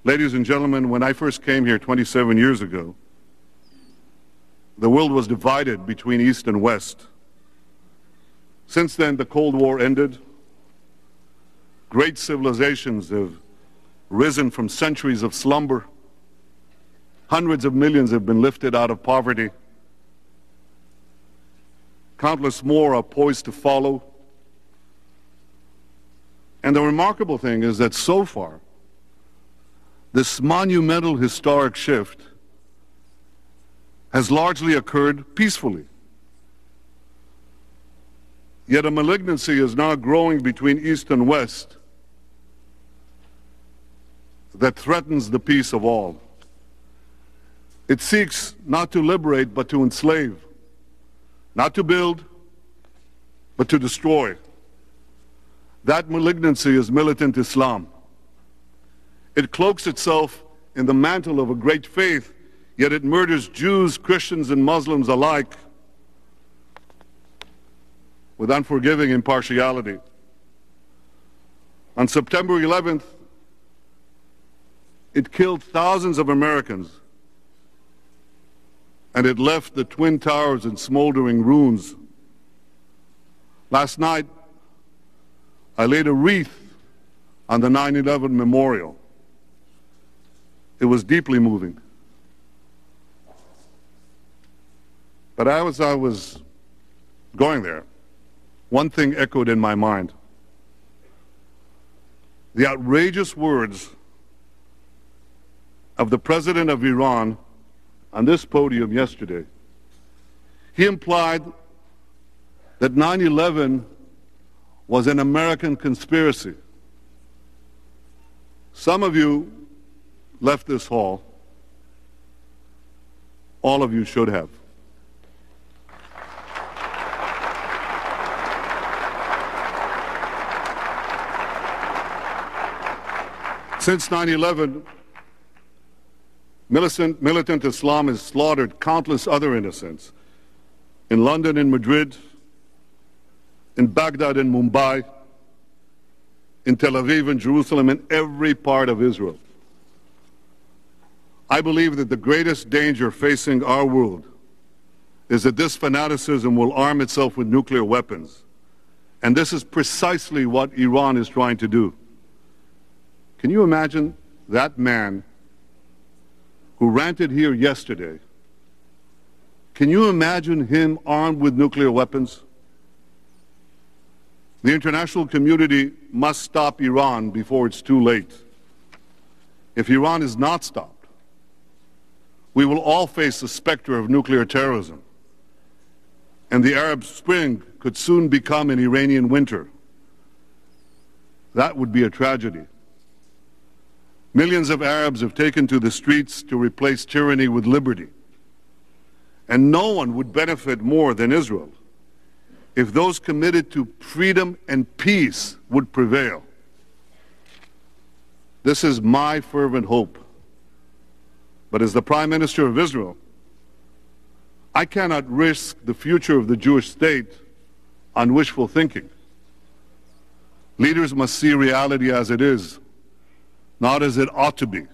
Ladies and gentlemen, when I first came here 27 years ago, the world was divided between East and West. Since then, the Cold War ended. Great civilizations have risen from centuries of slumber. Hundreds of millions have been lifted out of poverty. Countless more are poised to follow. And the remarkable thing is that so far, this monumental historic shift has largely occurred peacefully. Yet a malignancy is now growing between East and West that threatens the peace of all. It seeks not to liberate, but to enslave, not to build, but to destroy. That malignancy is militant Islam. It cloaks itself in the mantle of a great faith, yet it murders Jews, Christians, and Muslims alike with unforgiving impartiality. On September 11th, it killed thousands of Americans, and it left the Twin Towers in smoldering ruins. Last night, I laid a wreath on the 9/11 memorial. It was deeply moving. But as I was going there, one thing echoed in my mind. The outrageous words of the president of Iran on this podium yesterday. He implied that 9/11 was an American conspiracy. Some of you left this hall. All of you should have. Since 9/11, militant Islam has slaughtered countless other innocents in London and Madrid, in Baghdad and Mumbai, in Tel Aviv and Jerusalem, in every part of Israel. I believe that the greatest danger facing our world is that this fanaticism will arm itself with nuclear weapons. And this is precisely what Iran is trying to do. Can you imagine that man who ranted here yesterday? Can you imagine him armed with nuclear weapons? The international community must stop Iran before it's too late. If Iran is not stopped, we will all face the specter of nuclear terrorism, and the Arab Spring could soon become an Iranian winter. That would be a tragedy. Millions of Arabs have taken to the streets to replace tyranny with liberty, and no one would benefit more than Israel if those committed to freedom and peace would prevail. This is my fervent hope. But as the Prime Minister of Israel, I cannot risk the future of the Jewish state on wishful thinking. Leaders must see reality as it is, not as it ought to be.